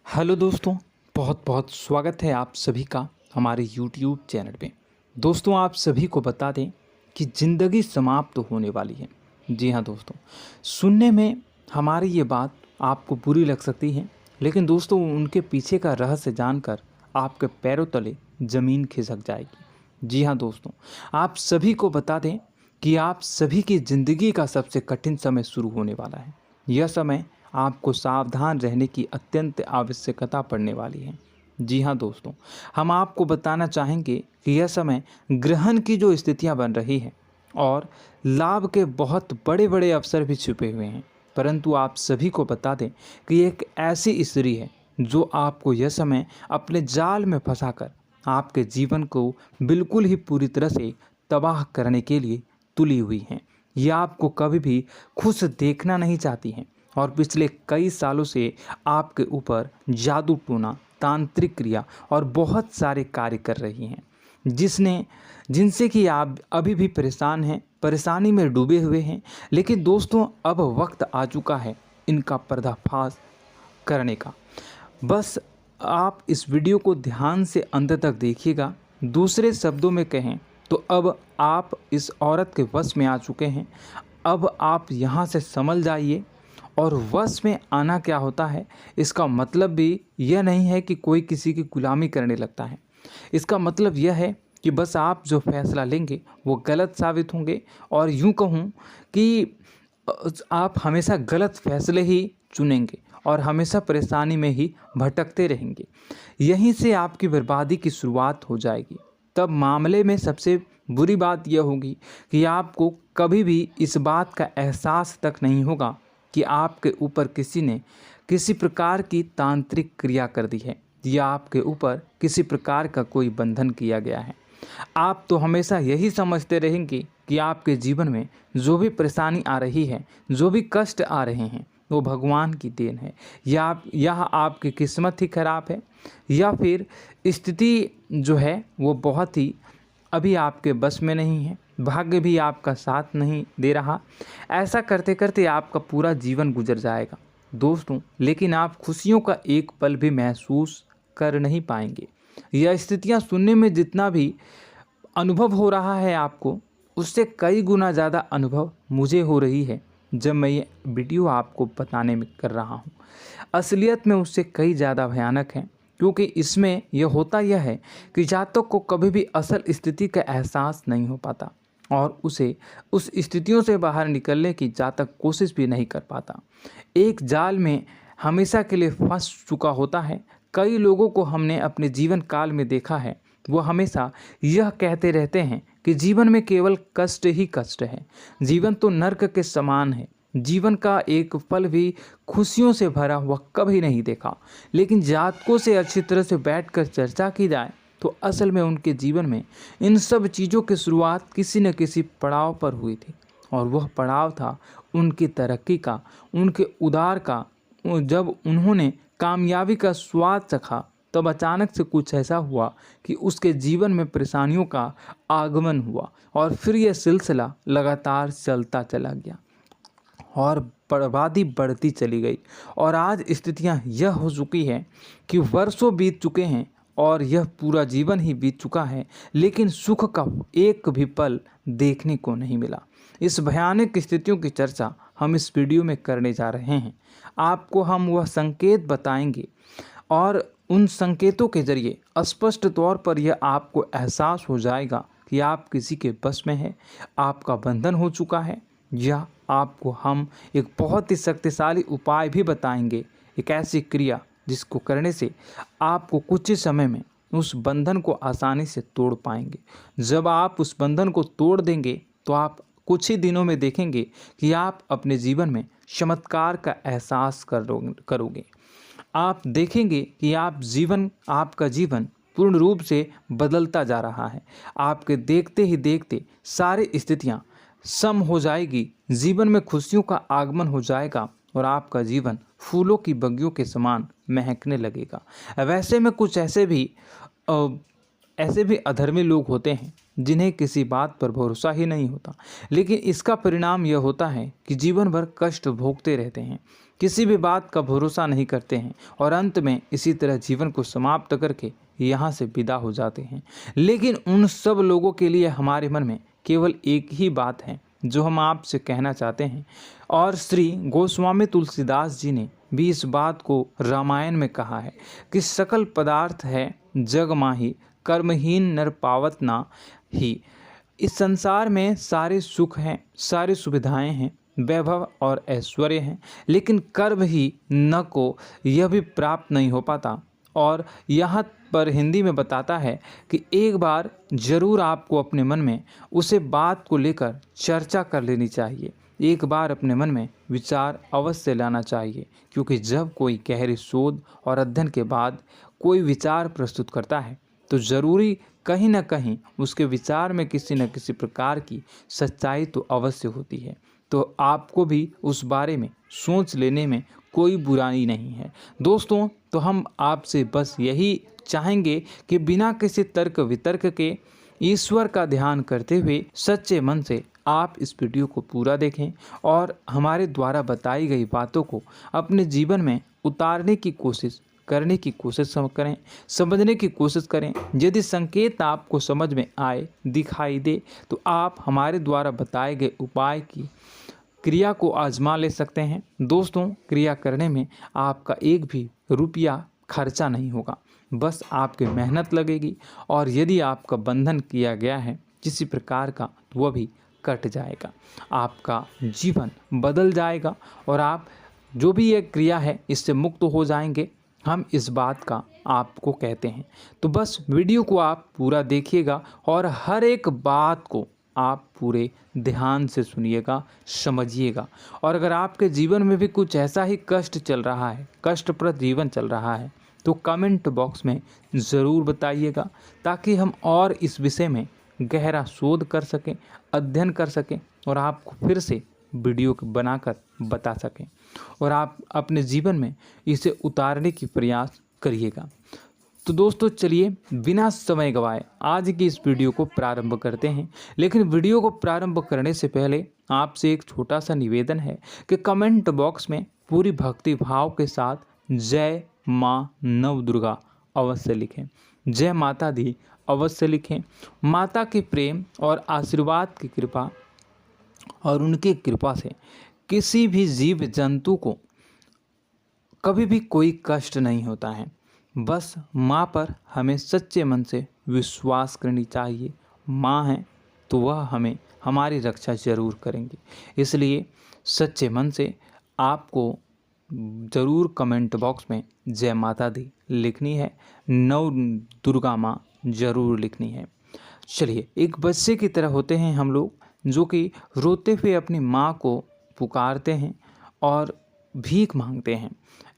Hello दोस्तों, बहुत बहुत स्वागत है आप सभी का हमारे YouTube चैनल पे। दोस्तों, आप सभी को बता दें कि ज़िंदगी समाप्त होने वाली है। जी हाँ दोस्तों, सुनने में हमारी ये बात आपको बुरी लग सकती है, लेकिन दोस्तों उनके पीछे का रहस्य जानकर आपके पैरों तले ज़मीन खिसक जाएगी। जी हाँ दोस्तों, आप सभी को बता दें कि आप सभी की ज़िंदगी का सबसे कठिन समय शुरू होने वाला है। यह समय आपको सावधान रहने की अत्यंत आवश्यकता पड़ने वाली है। जी हाँ दोस्तों, हम आपको बताना चाहेंगे कि यह समय ग्रहण की जो स्थितियाँ बन रही है और लाभ के बहुत बड़े बड़े अवसर भी छुपे हुए हैं। परंतु आप सभी को बता दें कि एक ऐसी स्त्री है जो आपको यह समय अपने जाल में फंसाकर आपके जीवन को बिल्कुल ही पूरी तरह से तबाह करने के लिए तुली हुई हैं। यह आपको कभी भी खुश देखना नहीं चाहती हैं और पिछले कई सालों से आपके ऊपर जादू टोना, तांत्रिक क्रिया और बहुत सारे कार्य कर रही हैं, जिनसे कि आप अभी भी परेशान हैं, परेशानी में डूबे हुए हैं। लेकिन दोस्तों, अब वक्त आ चुका है इनका पर्दाफाश करने का। बस आप इस वीडियो को ध्यान से अंत तक देखिएगा। दूसरे शब्दों में कहें तो अब आप इस औरत के वश में आ चुके हैं। अब आप यहाँ से संभल जाइए। और वश में आना क्या होता है, इसका मतलब भी यह नहीं है कि कोई किसी की गुलामी करने लगता है। इसका मतलब यह है कि बस आप जो फैसला लेंगे वो गलत साबित होंगे, और यूँ कहूँ कि आप हमेशा गलत फैसले ही चुनेंगे और हमेशा परेशानी में ही भटकते रहेंगे। यहीं से आपकी बर्बादी की शुरुआत हो जाएगी। तब मामले में सबसे बुरी बात यह होगी कि आपको कभी भी इस बात का एहसास तक नहीं होगा कि आपके ऊपर किसी ने किसी प्रकार की तांत्रिक क्रिया कर दी है या आपके ऊपर किसी प्रकार का कोई बंधन किया गया है। आप तो हमेशा यही समझते रहेंगे कि आपके जीवन में जो भी परेशानी आ रही है, जो भी कष्ट आ रहे हैं, वो भगवान की देन है, या आपकी किस्मत ही खराब है, या फिर स्थिति जो है वो बहुत ही अभी आपके बस में नहीं है, भाग्य भी आपका साथ नहीं दे रहा। ऐसा करते करते आपका पूरा जीवन गुजर जाएगा दोस्तों, लेकिन आप खुशियों का एक पल भी महसूस कर नहीं पाएंगे। यह स्थितियां सुनने में जितना भी अनुभव हो रहा है आपको, उससे कई गुना ज़्यादा अनुभव मुझे हो रही है जब मैं ये वीडियो आपको बताने में कर रहा हूँ। असलियत में उससे कई ज़्यादा भयानक है, क्योंकि इसमें यह होता यह है कि जातक को कभी भी असल स्थिति का एहसास नहीं हो पाता और उसे उस स्थितियों से बाहर निकलने की जातक कोशिश भी नहीं कर पाता। एक जाल में हमेशा के लिए फंस चुका होता है। कई लोगों को हमने अपने जीवन काल में देखा है, वो हमेशा यह कहते रहते हैं कि जीवन में केवल कष्ट ही कष्ट है, जीवन तो नर्क के समान है, जीवन का एक पल भी खुशियों से भरा हुआ कभी नहीं देखा। लेकिन जातकों से अच्छी तरह से बैठकर चर्चा की जाए तो असल में उनके जीवन में इन सब चीज़ों की शुरुआत किसी न किसी पड़ाव पर हुई थी, और वह पड़ाव था उनकी तरक्की का, उनके उदार का। जब उन्होंने कामयाबी का स्वाद चखा, तब अचानक से कुछ ऐसा हुआ कि उसके जीवन में परेशानियों का आगमन हुआ, और फिर यह सिलसिला लगातार चलता चला गया और बर्बादी बढ़ती चली गई। और आज स्थितियां यह हो चुकी है कि वर्षों बीत चुके हैं और यह पूरा जीवन ही बीत चुका है, लेकिन सुख का एक भी पल देखने को नहीं मिला। इस भयानक स्थितियों की चर्चा हम इस वीडियो में करने जा रहे हैं। आपको हम वह संकेत बताएंगे और उन संकेतों के जरिए स्पष्ट तौर पर यह आपको एहसास हो जाएगा कि आप किसी के बस में हैं, आपका बंधन हो चुका है, या आपको हम एक बहुत ही शक्तिशाली उपाय भी बताएंगे, एक ऐसी क्रिया जिसको करने से आपको कुछ ही समय में उस बंधन को आसानी से तोड़ पाएंगे। जब आप उस बंधन को तोड़ देंगे तो आप कुछ ही दिनों में देखेंगे कि आप अपने जीवन में चमत्कार का एहसास करोगे। आप देखेंगे कि आपका जीवन पूर्ण रूप से बदलता जा रहा है। आपके देखते ही देखते सारी स्थितियां सम हो जाएगी, जीवन में खुशियों का आगमन हो जाएगा और आपका जीवन फूलों की बगियों के समान महकने लगेगा। वैसे में कुछ ऐसे भी अधर्मी लोग होते हैं जिन्हें किसी बात पर भरोसा ही नहीं होता, लेकिन इसका परिणाम यह होता है कि जीवन भर कष्ट भोगते रहते हैं, किसी भी बात का भरोसा नहीं करते हैं और अंत में इसी तरह जीवन को समाप्त करके यहाँ से विदा हो जाते हैं। लेकिन उन सब लोगों के लिए हमारे मन में केवल एक ही बात है जो हम आपसे कहना चाहते हैं, और श्री गोस्वामी तुलसीदास जी ने भी इस बात को रामायण में कहा है कि सकल पदार्थ है जग माही, कर्महीन नर पावत ना ही। इस संसार में सारे सुख हैं, सारी सुविधाएं हैं, वैभव और ऐश्वर्य हैं, लेकिन कर्म ही न को यह भी प्राप्त नहीं हो पाता। और यहाँ पर हिंदी में बताता है कि एक बार जरूर आपको अपने मन में उसे बात को लेकर चर्चा कर लेनी चाहिए, एक बार अपने मन में विचार अवश्य लाना चाहिए, क्योंकि जब कोई गहरी शोध और अध्ययन के बाद कोई विचार प्रस्तुत करता है तो ज़रूरी कहीं ना कहीं उसके विचार में किसी न किसी प्रकार की सच्चाई तो अवश्य होती है। तो आपको भी उस बारे में सोच लेने में कोई बुराई नहीं है। दोस्तों, तो हम आपसे बस यही चाहेंगे कि बिना किसी तर्क वितर्क के ईश्वर का ध्यान करते हुए सच्चे मन से आप इस वीडियो को पूरा देखें और हमारे द्वारा बताई गई बातों को अपने जीवन में उतारने की कोशिश करने की कोशिश करें, समझने की कोशिश करें। यदि संकेत आपको समझ में आए, दिखाई दे, तो आप हमारे द्वारा बताए गए उपाय की क्रिया को आजमा ले सकते हैं। दोस्तों, क्रिया करने में आपका एक भी रुपया खर्चा नहीं होगा, बस आपकी मेहनत लगेगी, और यदि आपका बंधन किया गया है किसी प्रकार का तो वह भी कट जाएगा, आपका जीवन बदल जाएगा और आप जो भी ये क्रिया है इससे मुक्त हो जाएंगे। हम इस बात का आपको कहते हैं। तो बस वीडियो को आप पूरा देखिएगा और हर एक बात को आप पूरे ध्यान से सुनिएगा, समझिएगा। और अगर आपके जीवन में भी कुछ ऐसा ही कष्ट चल रहा है, कष्टप्रद जीवन चल रहा है, तो कमेंट बॉक्स में ज़रूर बताइएगा, ताकि हम और इस विषय में गहरा शोध कर सकें, अध्ययन कर सकें और आपको फिर से वीडियो बनाकर बता सकें और आप अपने जीवन में इसे उतारने की प्रयास करिएगा। तो दोस्तों, चलिए बिना समय गवाए आज की इस वीडियो को प्रारंभ करते हैं। लेकिन वीडियो को प्रारंभ करने से पहले आपसे एक छोटा सा निवेदन है कि कमेंट बॉक्स में पूरी भक्ति भाव के साथ जय माँ नव दुर्गा अवश्य लिखें, जय माता दी अवश्य लिखें। माता के प्रेम और आशीर्वाद की कृपा और उनकी कृपा से किसी भी जीव जंतु को कभी भी कोई कष्ट नहीं होता है। बस माँ पर हमें सच्चे मन से विश्वास करनी चाहिए। माँ है तो वह हमें हमारी रक्षा जरूर करेंगी। इसलिए सच्चे मन से आपको ज़रूर कमेंट बॉक्स में जय माता दी लिखनी है, नव दुर्गा माँ ज़रूर लिखनी है। चलिए, एक बच्चे की तरह होते हैं हम लोग, जो कि रोते हुए अपनी माँ को पुकारते हैं और भीख मांगते हैं।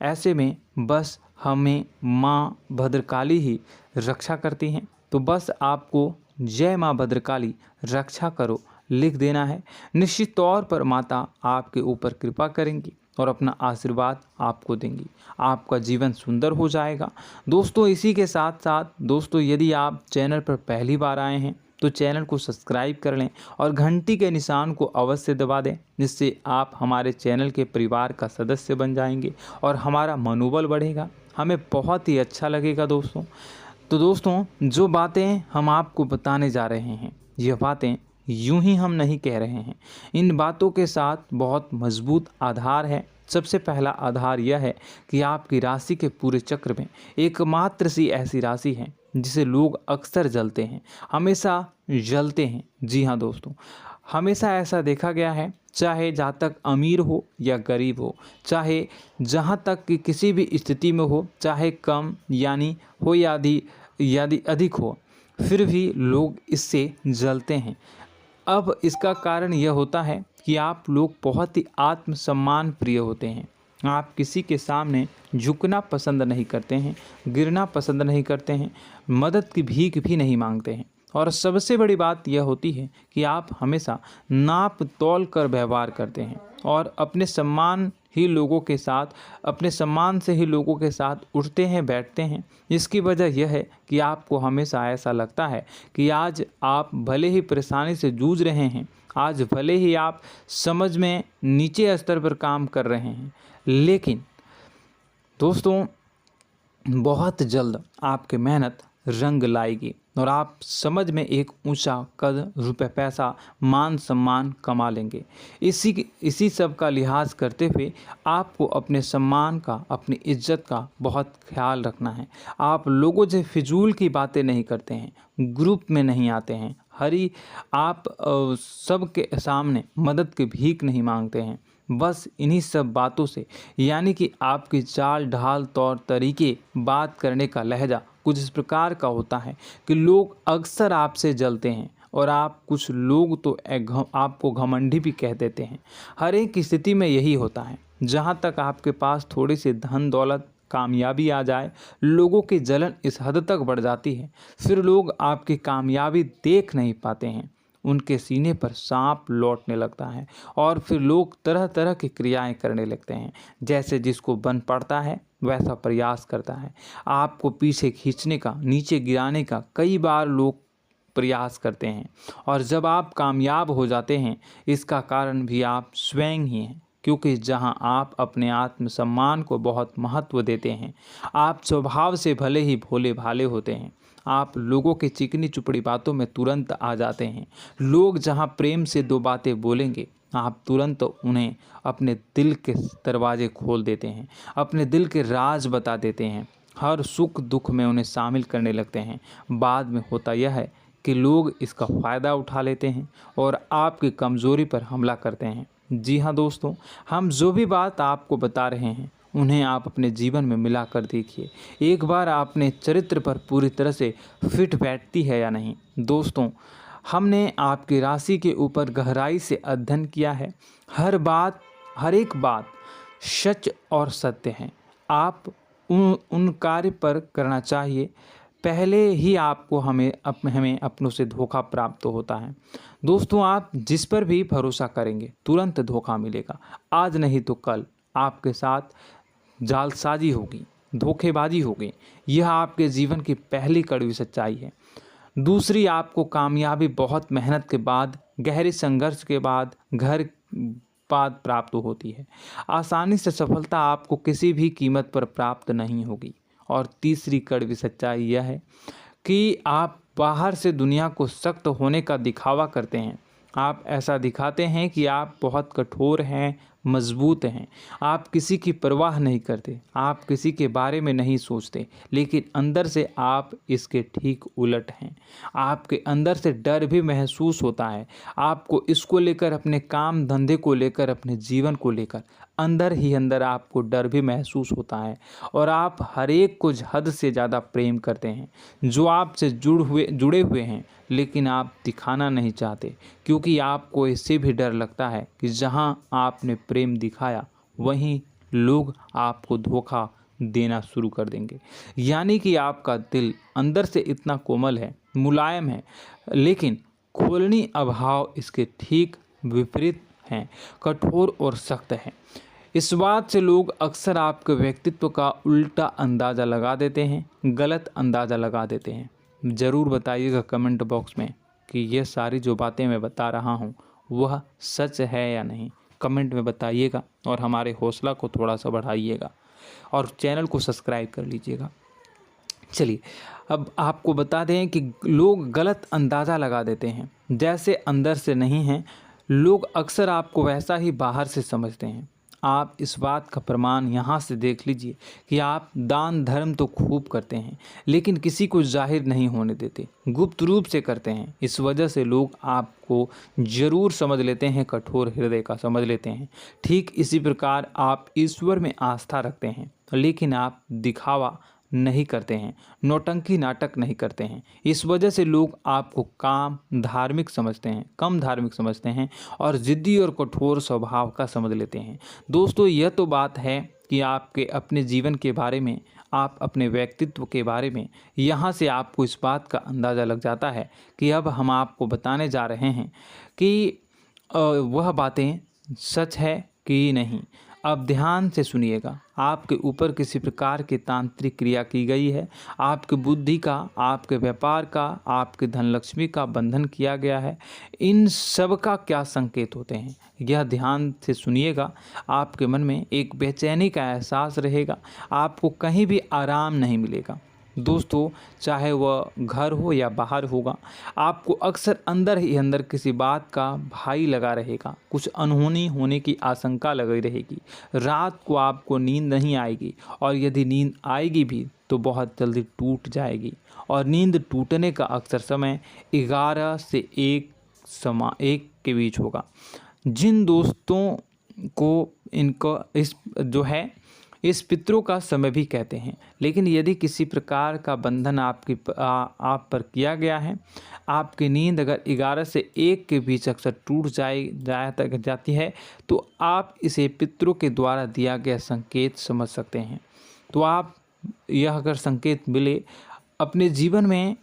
ऐसे में बस हमें माँ भद्रकाली ही रक्षा करती हैं। तो बस आपको जय माँ भद्रकाली रक्षा करो लिख देना है। निश्चित तौर पर माता आपके ऊपर कृपा करेंगी और अपना आशीर्वाद आपको देंगी, आपका जीवन सुंदर हो जाएगा। दोस्तों, इसी के साथ साथ दोस्तों, यदि आप चैनल पर पहली बार आए हैं तो चैनल को सब्सक्राइब कर लें और घंटी के निशान को अवश्य दबा दें, जिससे आप हमारे चैनल के परिवार का सदस्य बन जाएंगे और हमारा मनोबल बढ़ेगा, हमें बहुत ही अच्छा लगेगा दोस्तों। तो दोस्तों, जो बातें हम आपको बताने जा रहे हैं, यह बातें यूं ही हम नहीं कह रहे हैं। इन बातों के साथ बहुत मजबूत आधार है। सबसे पहला आधार यह है कि आपकी राशि के पूरे चक्र में एकमात्र सी ऐसी राशि है जिसे लोग अक्सर जलते हैं, हमेशा जलते हैं। जी हाँ दोस्तों, हमेशा ऐसा देखा गया है, चाहे जातक अमीर हो या गरीब हो, चाहे जहाँ तक कि किसी भी स्थिति में हो, चाहे कम यानी हो या अधिक हो, फिर भी लोग इससे जलते हैं। अब इसका कारण यह होता है कि आप लोग बहुत ही आत्मसम्मान प्रिय होते हैं। आप किसी के सामने झुकना पसंद नहीं करते हैं, गिरना पसंद नहीं करते हैं, मदद की भीख भी नहीं मांगते हैं। और सबसे बड़ी बात यह होती है कि आप हमेशा नाप तोल कर व्यवहार करते हैं और अपने सम्मान ही लोगों के साथ, अपने सम्मान से ही लोगों के साथ उठते हैं, बैठते हैं। इसकी वजह यह है कि आपको हमेशा ऐसा लगता है कि आज आप भले ही परेशानी से जूझ रहे हैं, आज भले ही आप समझ में नीचे स्तर पर काम कर रहे हैं, लेकिन दोस्तों बहुत जल्द आपकी मेहनत रंग लाएगी और आप समझ में एक ऊंचा कद, रुपए, पैसा, मान सम्मान कमा लेंगे। इसी सब का लिहाज करते हुए आपको अपने सम्मान का, अपनी इज्जत का बहुत ख्याल रखना है। आप लोगों से फिजूल की बातें नहीं करते हैं, ग्रुप में नहीं आते हैं, आप सबके सामने मदद की भीख नहीं मांगते हैं। बस इन्हीं सब बातों से, यानी कि आपकी चाल ढाल, तौर तरीके, बात करने का लहजा कुछ इस प्रकार का होता है कि लोग अक्सर आपसे जलते हैं और कुछ लोग तो आपको घमंडी भी कह देते हैं। हर एक स्थिति में यही होता है। जहाँ तक आपके पास थोड़ी सी धन दौलत, कामयाबी आ जाए, लोगों की जलन इस हद तक बढ़ जाती है, फिर लोग आपकी कामयाबी देख नहीं पाते हैं। उनके सीने पर सांप लौटने लगता है और फिर लोग तरह तरह की क्रियाएं करने लगते हैं। जैसे जिसको बन पड़ता है वैसा प्रयास करता है। आपको पीछे खींचने का, नीचे गिराने का कई बार लोग प्रयास करते हैं और जब आप कामयाब हो जाते हैं, इसका कारण भी आप स्वयं ही हैं। क्योंकि जहां आप अपने आत्मसम्मान को बहुत महत्व देते हैं, आप स्वभाव से भले ही भोले भाले होते हैं, आप लोगों की चिकनी चुपड़ी बातों में तुरंत आ जाते हैं। लोग जहां प्रेम से दो बातें बोलेंगे, आप तुरंत उन्हें अपने दिल के दरवाजे खोल देते हैं, अपने दिल के राज बता देते हैं, हर सुख दुख में उन्हें शामिल करने लगते हैं। बाद में होता यह है कि लोग इसका फ़ायदा उठा लेते हैं और आपकी कमज़ोरी पर हमला करते हैं। जी हाँ दोस्तों, हम जो भी बात आपको बता रहे हैं उन्हें आप अपने जीवन में मिला कर देखिए। एक बार अपने चरित्र पर पूरी तरह से फिट बैठती है या नहीं। दोस्तों, हमने आपकी राशि के ऊपर गहराई से अध्ययन किया है। हर एक बात सच और सत्य है। आप उन कार्य पर करना चाहिए, पहले ही आपको हमें अपनों से धोखा प्राप्त होता है। दोस्तों, आप जिस पर भी भरोसा करेंगे तुरंत धोखा मिलेगा। आज नहीं तो कल आपके साथ जालसाजी होगी, धोखेबाजी होगी। यह आपके जीवन की पहली कड़वी सच्चाई है। दूसरी, आपको कामयाबी बहुत मेहनत के बाद, गहरे संघर्ष के बाद, प्राप्त होती है। आसानी से सफलता आपको किसी भी कीमत पर प्राप्त नहीं होगी। और तीसरी कड़वी सच्चाई यह है कि आप बाहर से दुनिया को सख्त होने का दिखावा करते हैं। आप ऐसा दिखाते हैं कि आप बहुत कठोर हैं, मजबूत हैं, आप किसी की परवाह नहीं करते, आप किसी के बारे में नहीं सोचते, लेकिन अंदर से आप इसके ठीक उलट हैं। आपके अंदर से डर भी महसूस होता है। आपको इसको लेकर, अपने काम धंधे को लेकर, अपने जीवन को लेकर अंदर ही अंदर आपको डर भी महसूस होता है और आप हर एक को हद से ज़्यादा प्रेम करते हैं, जो आपसे जुड़े हुए हैं, लेकिन आप दिखाना नहीं चाहते, क्योंकि आपको इससे भी डर लगता है कि जहां आपने प्रेम दिखाया वहीं लोग आपको धोखा देना शुरू कर देंगे। यानी कि आपका दिल अंदर से इतना कोमल है, मुलायम है, लेकिन खोलनी अभाव इसके ठीक विपरीत हैं, कठोर और सख्त है। इस बात से लोग अक्सर आपके व्यक्तित्व का उल्टा अंदाज़ा लगा देते हैं, गलत अंदाज़ा लगा देते हैं। ज़रूर बताइएगा कमेंट बॉक्स में कि ये सारी जो बातें मैं बता रहा हूँ वह सच है या नहीं। कमेंट में बताइएगा और हमारे हौसला को थोड़ा सा बढ़ाइएगा और चैनल को सब्सक्राइब कर लीजिएगा। चलिए, अब आपको बता दें कि लोग गलत अंदाज़ा लगा देते हैं। जैसे अंदर से नहीं हैं, लोग अक्सर आपको वैसा ही बाहर से समझते हैं। आप इस बात का प्रमाण यहाँ से देख लीजिए कि आप दान धर्म तो खूब करते हैं, लेकिन किसी को जाहिर नहीं होने देते, गुप्त रूप से करते हैं। इस वजह से लोग आपको ज़रूर समझ लेते हैं, कठोर हृदय का समझ लेते हैं। ठीक इसी प्रकार आप ईश्वर में आस्था रखते हैं, लेकिन आप दिखावा नहीं करते हैं, नौटंकी नाटक नहीं करते हैं। इस वजह से लोग आपको कम धार्मिक समझते हैं और ज़िद्दी और कठोर स्वभाव का समझ लेते हैं। दोस्तों, यह तो बात है कि आपके अपने जीवन के बारे में, आप अपने व्यक्तित्व के बारे में, यहाँ से आपको इस बात का अंदाज़ा लग जाता है कि अब हम आपको बताने जा रहे हैं कि वह बातें सच है कि नहीं। अब ध्यान से सुनिएगा। आपके ऊपर किसी प्रकार की तांत्रिक क्रिया की गई है, आपकी बुद्धि का, आपके व्यापार का, आपके धनलक्ष्मी का बंधन किया गया है। इन सब का क्या संकेत होते हैं, यह ध्यान से सुनिएगा। आपके मन में एक बेचैनी का एहसास रहेगा, आपको कहीं भी आराम नहीं मिलेगा। दोस्तों, चाहे वह घर हो या बाहर होगा, आपको अक्सर अंदर ही अंदर किसी बात का भय लगा रहेगा, कुछ अनहोनी होने की आशंका लगी रहेगी। रात को आपको नींद नहीं आएगी, और यदि नींद आएगी भी तो बहुत जल्दी टूट जाएगी। और नींद टूटने का अक्सर समय 11 से 1 के बीच होगा। जिन दोस्तों को इनको इस पितरों का समय भी कहते हैं। लेकिन यदि किसी प्रकार का बंधन आप पर किया गया है, आपकी नींद अगर 11 से 1 के बीच अक्सर टूट जाती है, तो आप इसे पितरों के द्वारा दिया गया संकेत समझ सकते हैं। तो आप यह अगर संकेत मिले अपने जीवन में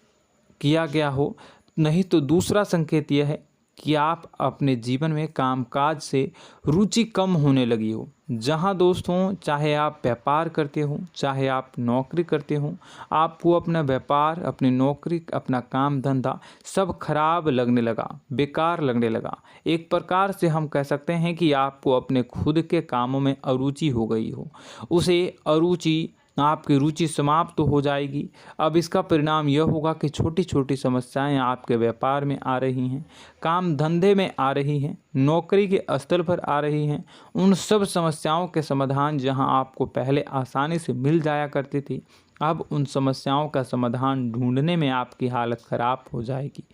किया गया हो, नहीं तो दूसरा संकेत यह है कि आप अपने जीवन में कामकाज से रुचि कम होने लगी हो। जहां दोस्तों, चाहे आप व्यापार करते हो, चाहे आप नौकरी करते हो, आपको अपना व्यापार, अपनी नौकरी, अपना काम धंधा सब खराब लगने लगा, बेकार लगने लगा। एक प्रकार से हम कह सकते हैं कि आपको अपने खुद के कामों में अरुचि हो गई हो। उसे अरुचि, आपकी रुचि समाप्त तो हो जाएगी। अब इसका परिणाम यह होगा कि छोटी छोटी समस्याएं आपके व्यापार में आ रही हैं, काम धंधे में आ रही हैं, नौकरी के स्तर पर आ रही हैं। उन सब समस्याओं के समाधान जहां आपको पहले आसानी से मिल जाया करती थी, अब उन समस्याओं का समाधान ढूंढने में आपकी हालत ख़राब हो जाएगी।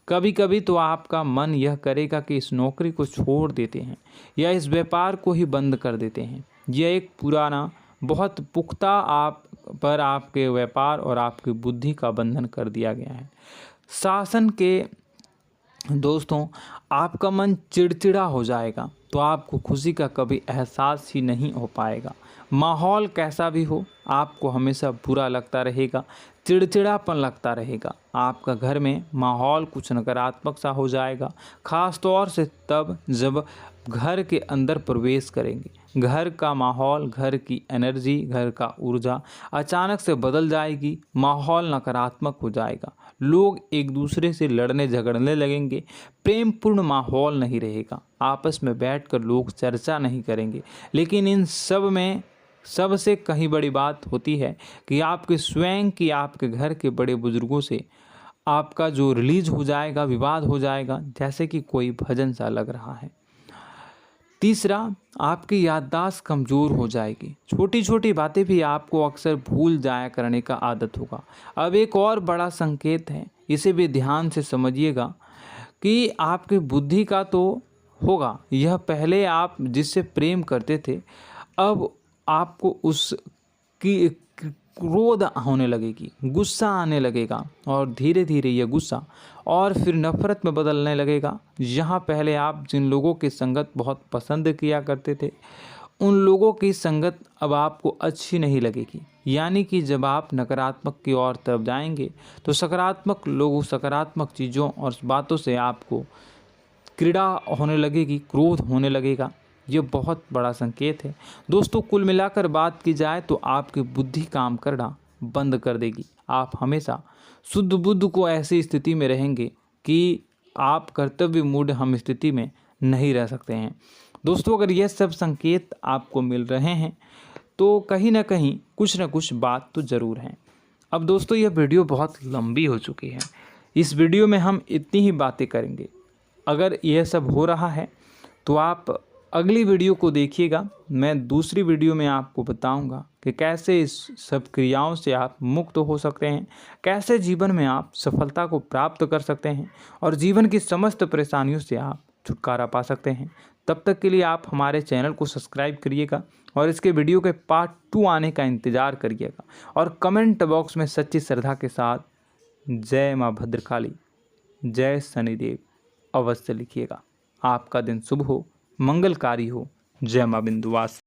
कभी कभी तो आपका मन यह करेगा कि इस नौकरी को छोड़ देते हैं या इस व्यापार को ही बंद कर देते हैं। यह एक पुराना, बहुत पुख्ता आप पर आपके व्यापार और आपकी बुद्धि का बंधन कर दिया गया है। शासन के दोस्तों, आपका मन चिड़चिड़ा हो जाएगा, तो आपको खुशी का कभी एहसास ही नहीं हो पाएगा। माहौल कैसा भी हो, आपको हमेशा बुरा लगता रहेगा, चिड़चिड़ापन लगता रहेगा। आपका घर में माहौल कुछ नकारात्मक सा हो जाएगा, ख़ास तौर से तब जब घर के अंदर प्रवेश करेंगे। घर का माहौल, घर की एनर्जी, घर का ऊर्जा अचानक से बदल जाएगी, माहौल नकारात्मक हो जाएगा। लोग एक दूसरे से लड़ने झगड़ने लगेंगे, प्रेमपूर्ण माहौल नहीं रहेगा, आपस में बैठकर लोग चर्चा नहीं करेंगे। लेकिन इन सब में सबसे कहीं बड़ी बात होती है कि आपके स्वयं की, आपके घर के बड़े बुजुर्गों से आपका जो रिलीज हो जाएगा, विवाद हो जाएगा, जैसे कि कोई भजन सा लग रहा है। तीसरा, आपकी याददाश्त कमज़ोर हो जाएगी, छोटी छोटी बातें भी आपको अक्सर भूल जाया करने का आदत होगा। अब एक और बड़ा संकेत है, इसे भी ध्यान से समझिएगा कि आपकी बुद्धि का तो होगा, यह पहले आप जिससे प्रेम करते थे, अब आपको उसकी क्रोध होने लगेगी, गुस्सा आने लगेगा, और धीरे धीरे यह गुस्सा और फिर नफरत में बदलने लगेगा। यहाँ पहले आप जिन लोगों की संगत बहुत पसंद किया करते थे, उन लोगों की संगत अब आपको अच्छी नहीं लगेगी। यानी कि जब आप नकारात्मक की ओर तरफ जाएंगे, तो सकारात्मक लोगों, सकारात्मक चीज़ों और बातों से आपको क्रीड़ा होने लगेगी, क्रोध होने लगेगा। ये बहुत बड़ा संकेत है दोस्तों। कुल मिलाकर बात की जाए तो आपकी बुद्धि काम करना बंद कर देगी। आप हमेशा शुद्ध बुद्ध को ऐसी स्थिति में रहेंगे कि आप कर्तव्य मूड हम स्थिति में नहीं रह सकते हैं। दोस्तों, अगर यह सब संकेत आपको मिल रहे हैं तो कहीं ना कहीं कुछ ना कुछ बात तो ज़रूर है। अब दोस्तों, यह वीडियो बहुत लंबी हो चुकी है, इस वीडियो में हम इतनी ही बातें करेंगे। अगर यह सब हो रहा है तो आप अगली वीडियो को देखिएगा। मैं दूसरी वीडियो में आपको बताऊंगा कि कैसे इस सब क्रियाओं से आप मुक्त हो सकते हैं, कैसे जीवन में आप सफलता को प्राप्त कर सकते हैं और जीवन की समस्त परेशानियों से आप छुटकारा पा सकते हैं। तब तक के लिए आप हमारे चैनल को सब्सक्राइब करिएगा और इसके वीडियो के पार्ट 2 आने का इंतज़ार करिएगा। और कमेंट बॉक्स में सच्ची श्रद्धा के साथ जय माँ भद्रकाली, जय शनिदेव अवश्य लिखिएगा। आपका दिन शुभ हो, मंगलकारी हो। जय माँ विंध्यवासिनी।